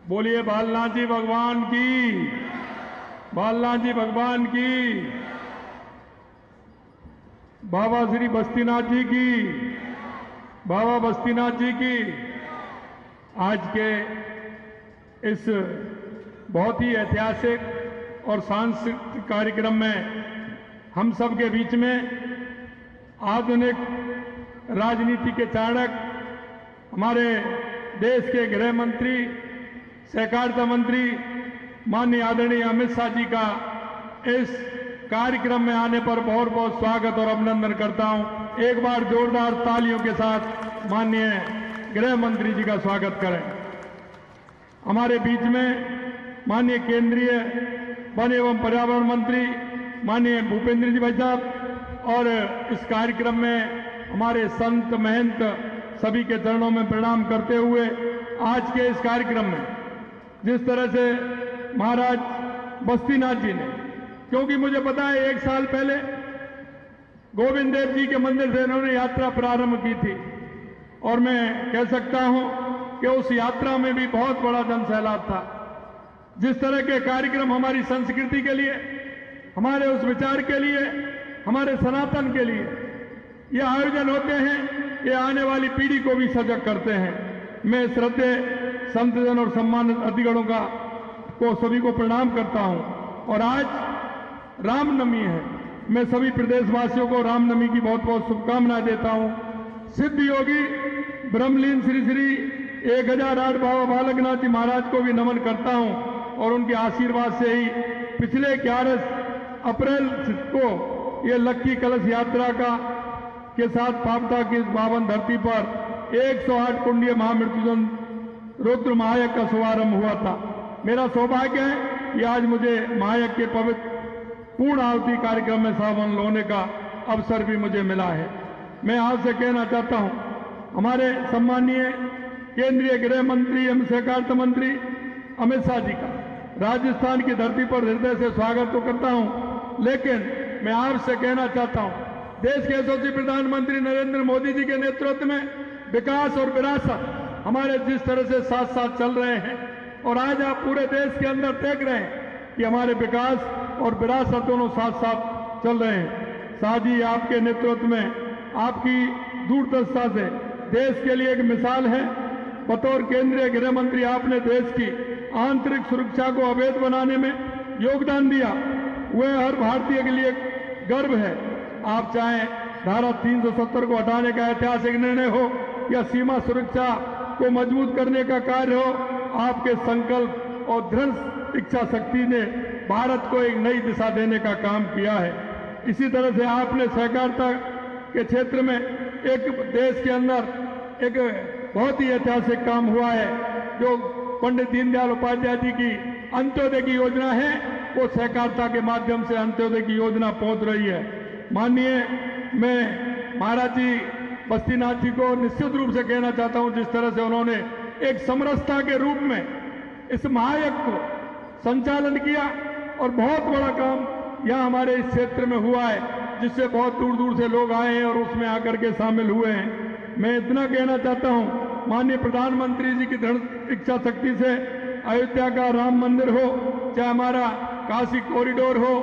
बोलिए बालनाथ जी भगवान की, बालनाथ जी भगवान की, बाबा श्री बस्तीनाथ जी की, बाबा बस्तीनाथ जी की। आज के इस बहुत ही ऐतिहासिक और सांस्कृतिक कार्यक्रम में हम सब के बीच में आधुनिक राजनीति के चाणक्य, हमारे देश के गृह मंत्री, सहकारिता मंत्री माननीय आदरणीय अमित शाह जी का इस कार्यक्रम में आने पर बहुत बहुत स्वागत और अभिनंदन करता हूं। एक बार जोरदार तालियों के साथ माननीय गृह मंत्री जी का स्वागत करें। हमारे बीच में माननीय केंद्रीय वन एवं पर्यावरण मंत्री माननीय भूपेंद्र जी भाई साहब, और इस कार्यक्रम में हमारे संत महंत सभी के चरणों में प्रणाम करते हुए आज के इस कार्यक्रम में जिस तरह से महाराज बस्तीनाथ जी ने, क्योंकि मुझे पता है 1 साल पहले गोविंद देव जी के मंदिर से इन्होंने यात्रा प्रारंभ की थी, और मैं कह सकता हूं कि उस यात्रा में भी बहुत बड़ा जन सैलाब था। जिस तरह के कार्यक्रम हमारी संस्कृति के लिए, हमारे उस विचार के लिए, हमारे सनातन के लिए ये आयोजन होते हैं, ये आने वाली पीढ़ी को भी सजग करते हैं। मैं श्रद्धेय संतजन और सम्मानित अधिगणों को सभी को प्रणाम करता हूं। और आज रामनवमी है, मैं सभी प्रदेशवासियों को रामनवमी की बहुत बहुत शुभकामनाएं देता हूं। सिद्ध योगी ब्रह्मलीन श्री श्री 1008 बाबा बालकनाथ जी महाराज को भी नमन करता हूं, और उनके आशीर्वाद से ही पिछले 11 अप्रैल को ये लक्की कलश यात्रा के साथ पावटा की इस पावन धरती पर 108 कुंडीय महामृत्युंजय रुद्र महायज्ञ का शुभारंभ हुआ था। मेरा सौभाग्य है कि आज मुझे महायज्ञ के पवित्र पूर्ण आहुति कार्यक्रम में शामिल होने का अवसर भी मुझे मिला है। मैं आपसे कहना चाहता हूं, हमारे सम्मानीय केंद्रीय गृह मंत्री एवं सहकारिता मंत्री अमित शाह जी का राजस्थान की धरती पर हृदय से स्वागत तो करता हूं, लेकिन मैं आपसे कहना चाहता हूं, देश के यशस्वी प्रधानमंत्री नरेंद्र मोदी जी के नेतृत्व में विकास और विरासत हमारे जिस तरह से साथ साथ चल रहे हैं, और आज आप पूरे देश के अंदर देख रहे हैं कि हमारे विकास और विरासत दोनों साथ साथ चल रहे हैं। शाह जी आपके नेतृत्व में, आपकी दूरदर्शिता से देश के लिए एक मिसाल है। बतौर केंद्रीय गृह मंत्री आपने देश की आंतरिक सुरक्षा को अवैध बनाने में योगदान दिया, वह हर भारतीय के लिए गर्व है। आप चाहे धारा 370 को हटाने का ऐतिहासिक निर्णय हो या सीमा सुरक्षा को मजबूत करने का कार्य हो, आपके संकल्प और दृढ़ इच्छा शक्ति ने भारत को एक नई दिशा देने का काम किया है। इसी तरह से आपने सहकारिता के क्षेत्र में एक देश के अंदर एक बहुत ही ऐतिहासिक काम हुआ है। जो पंडित दीनदयाल उपाध्याय जी की अंत्योदय की योजना है, वो सहकारिता के माध्यम से अंत्योदय की योजना पहुंच रही है। माननीय मैं महाराज जी बस्तीनाथ जी को निश्चित रूप से कहना चाहता हूं, जिस तरह से उन्होंने एक समरसता के रूप में इस महायज्ञ को संचालन किया, और बहुत बड़ा काम यहां हमारे इस क्षेत्र में हुआ है, जिससे बहुत दूर दूर से लोग आए हैं और उसमें आकर के शामिल हुए हैं। मैं इतना कहना चाहता हूं, माननीय प्रधानमंत्री जी की दृढ़ इच्छा शक्ति से अयोध्या का राम मंदिर हो, चाहे हमारा काशी कॉरिडोर हो,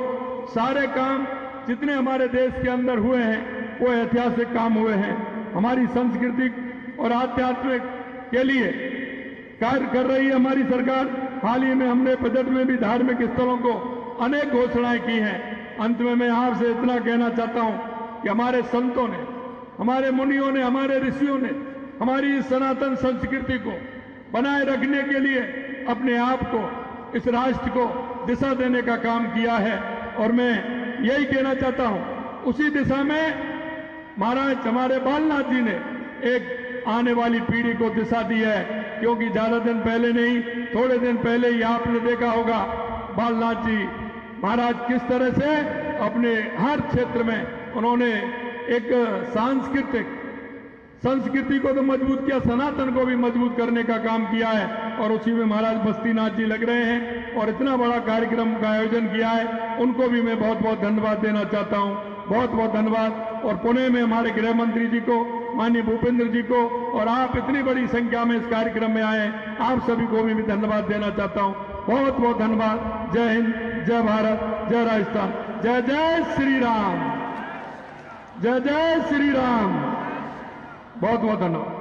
सारे काम जितने हमारे देश के अंदर हुए हैं वो ऐतिहासिक काम हुए हैं। हमारी सांस्कृतिक और आध्यात्मिक के लिए कार्य कर रही है हमारी सरकार। हाल ही में हमने बजट में भी धार्मिक स्थलों को अनेक घोषणाएं की हैं। अंत में मैं आपसे इतना कहना चाहता हूं कि हमारे संतों ने, हमारे मुनियों ने, हमारे ऋषियों ने हमारी सनातन संस्कृति को बनाए रखने के लिए अपने आप को, इस राष्ट्र को दिशा देने का काम किया है, और मैं यही कहना चाहता हूं, उसी दिशा में महाराज हमारे बालनाथ जी ने एक आने वाली पीढ़ी को दिशा दी है। क्योंकि ज्यादा दिन पहले नहीं, थोड़े दिन पहले ही आपने देखा होगा बालनाथ जी महाराज किस तरह से अपने हर क्षेत्र में उन्होंने एक सांस्कृतिक संस्कृति को तो मजबूत किया, सनातन को भी मजबूत करने का काम किया है, और उसी में महाराज बस्तीनाथ जी लग रहे हैं और इतना बड़ा कार्यक्रम का आयोजन किया है। उनको भी मैं बहुत बहुत धन्यवाद देना चाहता हूं। बहुत बहुत धन्यवाद। और पुणे में हमारे गृह मंत्री जी को माननीय भूपेंद्र जी को, और आप इतनी बड़ी संख्या में इस कार्यक्रम में आए, आप सभी को भी मैं धन्यवाद देना चाहता हूं। बहुत बहुत धन्यवाद। जय हिंद, जय भारत, जय राजस्थान, जय जय श्री राम, जय जय श्री राम। बहुत बहुत धन्यवाद।